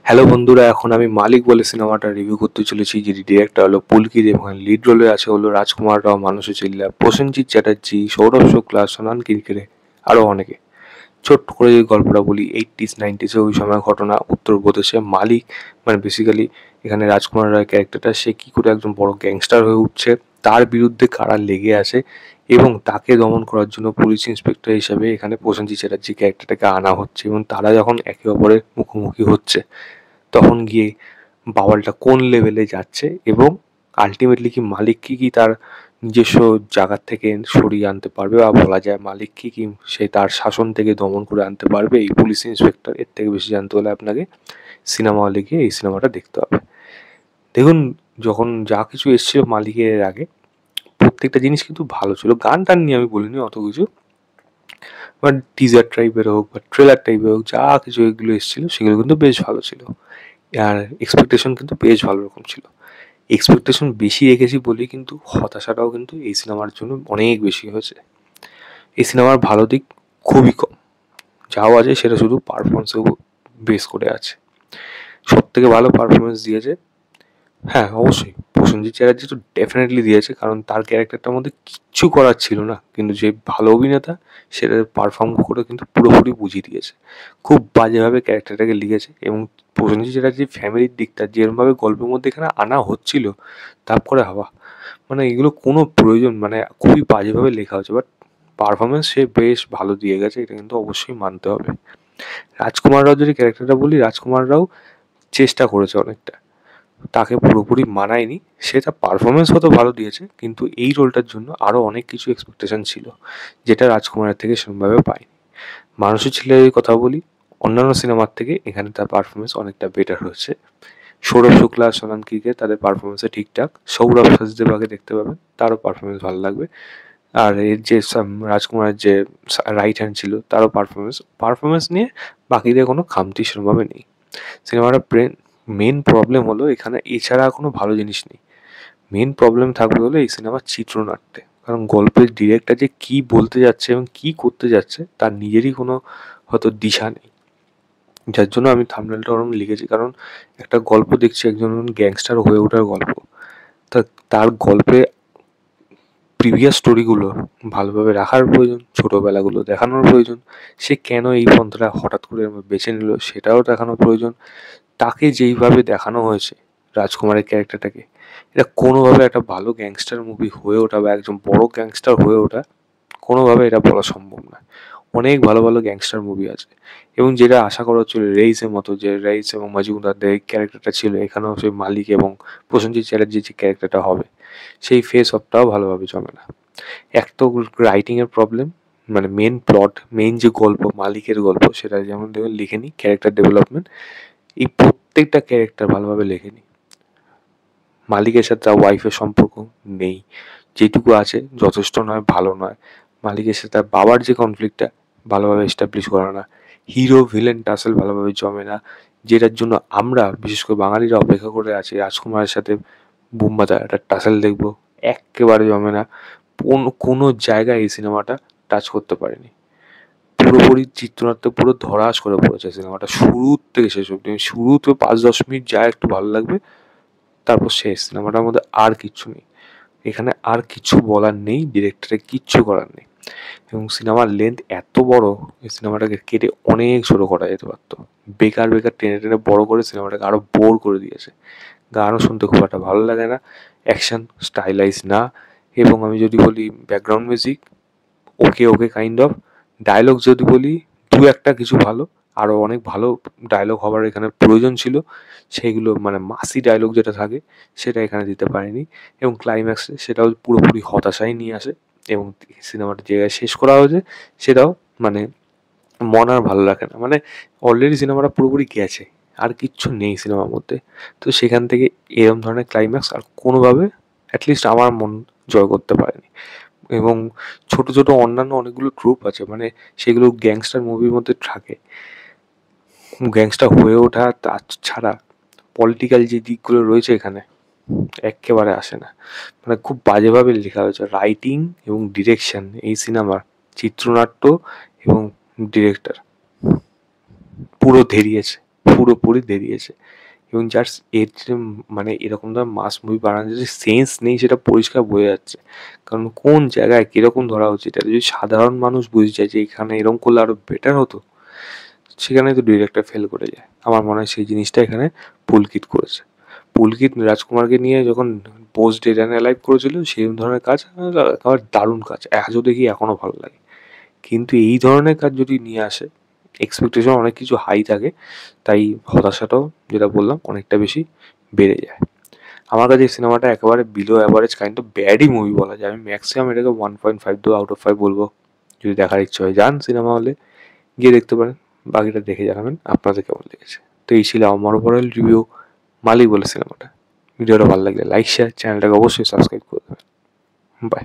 Hello বন্ধুরা, এখন আমি মালিক বলে সিনেমাটা রিভিউ করতে চলেছি, যেটি ডিরেক্টর হলো পুলকিত এবং লিড রোলে আছে হলো রাজকুমার রাও, মানসী চিল্লা, প্রসেনজিৎ চ্যাটার্জি, সৌরভ শুক্লা, সোনান কিরকিরে, আরও অনেকে। ছোট্ট করে যদি গল্পটা বলি, 80s 90s ওই সময় ঘটনা উত্তরপ্রদেশে। মালিক মানে বেসিক্যালি এখানে রাজকুমার রায় ক্যারেক্টারটা, সে কী করে একজন বড় গ্যাংস্টার হয়ে উঠছে, তার বিরুদ্ধে কারা লেগে আছে এবং তাকে দমন করার জন্য পুলিশ ইন্সপেক্টর হিসেবে এখানে প্রসেনজিৎ চ্যাটার্জি ক্যারেক্টারটাকে আনা হচ্ছে, এবং তারা যখন একে অপরের মুখোমুখি হচ্ছে তখন গিয়ে বাওয়ালটা কোন লেভেলে যাচ্ছে এবং আলটিমেটলি কি মালিক কি তার নিজস্ব জায়গার থেকে সরিয়ে আনতে পারবে, বা বলা যায় মালিক কি সে তার শাসন থেকে দমন করে আনতে পারবে এই পুলিশ ইন্সপেক্টর। এর থেকে বেশি জানতে হলে আপনাকে সিনেমা হলে গিয়ে এই সিনেমাটা দেখতে হবে। দেখুন, যখন যা কিছু এসেছিল মালিকের এর আগে, প্রত্যেকটা জিনিস কিন্তু ভালো ছিল। গান টান নিয়ে আমি বলিনি অত কিছু, বাট টিজার টাইপের হোক বা ট্রেলার টাইপের হোক, যা কিছু এগুলো এসেছিলো সেগুলো কিন্তু বেশ ভালো ছিল। আর এক্সপেকটেশন কিন্তু বেশ ভালো রকম ছিল। এক্সপেকটেশন বেশি রেখেছি বলেই কিন্তু হতাশাটাও কিন্তু এই সিনেমার জন্য অনেক বেশি হয়েছে। এই সিনেমার ভালো দিক খুবই কম, যাও আছে সেটা শুধু পারফরমেন্সের উপর বেস করে আছে। সব থেকে ভালো পারফরমেন্স দিয়েছে, হ্যাঁ অবশ্যই প্রসেনজিৎ চ্যাটার্জি তো ডেফিনেটলি দিয়েছে, কারণ তার ক্যারেক্টারটার মধ্যে কিচ্ছু করার ছিল না, কিন্তু যে ভালো অভিনেতা সেটা পারফর্ম করে কিন্তু পুরোপুরি বুঝিয়ে দিয়েছে। খুব বাজেভাবে ক্যারেক্টারটাকে লিখেছে, এবং প্রসেনজিৎ চ্যাটার্জির ফ্যামিলির দিকটা যেরকমভাবে গল্পের মধ্যে এখানে আনা হচ্ছিল তাপ করে হাওয়া, মানে এগুলো কোনো প্রয়োজন, মানে খুবই বাজেভাবে লেখা হচ্ছে, বাট পারফরমেন্স সে বেশ ভালো দিয়ে গেছে, এটা কিন্তু অবশ্যই মানতে হবে। রাজকুমার রাও যদি ক্যারেক্টারটা বলি, রাজকুমার রাও চেষ্টা করেছে অনেকটা, তাকে পুরোপুরি মানায়নি। সে তার পারফরমেন্স হয়তো ভালো দিয়েছে, কিন্তু এই রোলটার জন্য আরও অনেক কিছু এক্সপেকটেশন ছিল, যেটা রাজকুমারের থেকে সেরকমভাবে পায়নি। মানসী ছিল্লার কথা বলি, অন্যান্য সিনেমার থেকে এখানে তার পারফরমেন্স অনেকটা বেটার হয়েছে। সৌরভ শুক্লা, সোনান কিরকে তাদের পারফরমেন্সে ঠিকঠাক। সৌরভ সচদেবাকে দেখতে পাবেন, তারও পারফরমেন্স ভালো লাগবে। আর এর যে রাজকুমারের যে রাইট হ্যান্ড ছিল, তারও পারফরমেন্স নিয়ে বাকিদের কোনো খামতি সেরকমভাবে নেই। সিনেমাটা মেন প্রবলেম হলো এখানে এছাড়া কোনো ভালো জিনিস নেই। মেন প্রবলেম থাকবে হলো এই সিনেমার চিত্রনাট্যে, কারণ গল্পের ডিরেক্টর যে কী বলতে যাচ্ছে এবং কী করতে যাচ্ছে তার নিজেরই কোনো হয়তো দিশা নেই, যার জন্য আমি থাম্বনেলটা ওরকম লিখেছি। কারণ একটা গল্প দেখছি, একজন গ্যাংস্টার হয়ে ওঠার গল্প, তা তার গল্পে প্রিভিয়াস স্টোরিগুলো ভালোভাবে রাখার প্রয়োজন, ছোটোবেলাগুলো দেখানোর প্রয়োজন, সে কেন এই পন্থাটা হঠাৎ করে বেছে নিল সেটাও দেখানোর প্রয়োজন। তাকে যেইভাবে দেখানো হয়েছে রাজকুমারের ক্যারেক্টারটাকে, এটা কোনোভাবে একটা ভালো গ্যাংস্টার মুভি হয়ে ওঠা বা একজন বড় গ্যাংস্টার হয়ে ওঠা কোনোভাবে এটা বলা সম্ভব নয়। অনেক ভালো ভালো গ্যাংস্টার মুভি আছে, এবং যেটা আশা করা হচ্ছিল রেইসের মতো, যে রেইস এবং মজুমদারদের এই ক্যারেক্টারটা ছিল, এখানেও সেই মালিক এবং প্রসেনজিৎ চ্যাটার্জির যে ক্যারেক্টারটা হবে, সেই ফেস অফটাও ভালোভাবে জমে না। এক তো রাইটিংয়ের প্রবলেম, মানে মেন যে গল্প মালিকের গল্প সেটা যেমন দেখবেন লিখেনি, ক্যারেক্টার ডেভেলপমেন্ট এই প্রত্যেকটা ক্যারেক্টার ভালোভাবে লেখেনি। মালিকের সাথে তার ওয়াইফের সম্পর্ক নেই, যেটুকু আছে যথেষ্ট নয়, ভালো নয়। মালিকের সাথে তার বাবার যে কনফ্লিক্টটা ভালোভাবে এস্টাবলিশ করা না। হিরো ভিলেন টাসেল ভালোভাবে জমে না, যেটার জন্য আমরা বিশেষ করে বাঙালিরা অপেক্ষা করে আছি রাজকুমারের সাথে বুম্বাদা একটা টাসেল দেখবো। এক্কেবারে জমে না, কোনো জায়গায় এই সিনেমাটা টাচ করতে পারেনি। পুরোপুরি চিত্রনাট্য পুরো ধড়াস করে পড়েছে সিনেমাটা, শুরু থেকে শেষ অব্দি। শুরুতে 5-10 মিনিট যায় একটু ভালো লাগবে, তারপর শেষ। সিনেমাটার মধ্যে আর কিচ্ছু নেই, এখানে আর কিছু বলার নেই, ডিরেক্টরের কিচ্ছু করার নেই। এবং সিনেমার লেন্থ এত বড়, এই সিনেমাটাকে কেটে অনেক ছোট করা যেতে পারতো। বেকার বেকার টেনে টেনে বড় করে সিনেমাটাকে আরও বোর করে দিয়েছে। গানও শুনতে খুব একটা ভালো লাগে না, অ্যাকশন স্টাইলাইজ না, এবং আমি যদি বলি background music okay okay kind of. Dialogue যদি বলি দু একটা কিছু ভালো, আরও অনেক ভালো ডায়লগ হবার এখানে প্রয়োজন ছিল, সেইগুলো মানে মাসি ডায়লগ যেটা থাকে সেটা এখানে দিতে পারেনি। এবং ক্লাইম্যাক্সে সেটাও পুরোপুরি হতাশাই নিয়ে আসে, এবং সিনেমাটা যে জায়গায় শেষ করা হয়েছে সেটাও মানে মন আর ভালো রাখে না, মানে অলরেডি সিনেমাটা পুরোপুরি গেছে, আর কিচ্ছু নেই সিনেমার মধ্যে। তো সেখান থেকে এরম ধরনের ক্লাইম্যাক্স আর কোনোভাবে অ্যাটলিস্ট আমার মন জয় করতে পারেনি। এবং ছোট ছোট অন্যান্য অনেকগুলো ট্রুপ আছে, মানে সেগুলো গ্যাংস্টার মুভির মধ্যে থাকে, গ্যাংস্টার হয়ে ওঠা ছাড়া পলিটিক্যাল যে দিকগুলো রয়েছে এখানে এক্কেবারে আসে না। মানে খুব বাজেভাবে লেখা হয়েছে রাইটিং এবং ডিরেকশন এই সিনেমার, চিত্রনাট্য এবং ডিরেক্টর পুরো ধেরিয়েছে। পুরোপুরি বেরিয়েছে। এবং যার এর যে মানে এরকম ধরনের মাস মুভি বানানোর যে সেন্স নেই সেটা পরিষ্কার বোঝা যাচ্ছে। কারণ কোন জায়গায় কিরকম ধরা উচিত, এটা যদি সাধারণ মানুষ বুঝে যায় যে এখানে এরকম করলে আরো বেটার হতো, সেখানে তো ডিরেক্টর ফেল করে যায়। আমার মনে হয় সেই জিনিসটা এখানে পুলকিত করেছে। পুলকিত রাজকুমারকে নিয়ে যখন পোস্ট ডেড অ্যান্ড অ্যালাইভ করেছিল সেরকম ধরনের কাজ একেবারে দারুণ কাজ, আজও দেখি এখনও ভালো লাগে। কিন্তু এই ধরনের কাজ যদি নিয়ে আসে, এক্সপেকটেশন অনেক কিছু হাই থাকে, তাই হতাশাটাও যেটা বললাম অনেকটা বেশি বেড়ে যায়। আমার কাছে এই সিনেমাটা একেবারে বিলো অ্যাভারেজ কাইন্ড অফ ব্যাডই মুভি বলা যায়। আমি ম্যাক্সিমাম এটাকে 1.5 আউট অফ 5 বলবো। যদি দেখার ইচ্ছে হয় যান সিনেমা হলে, গিয়ে দেখতে পারেন। বাকিটা দেখে জানাবেন আপনাদের কেমন লেগেছে। তো এই ছিল আমার ওভারঅল রিভিউ মালিক বলে সিনেমাটা। ভিডিওটা ভালো লাগলে লাইক শেয়ার, চ্যানেলটাকে অবশ্যই সাবস্ক্রাইব করে দেবেন। বাই।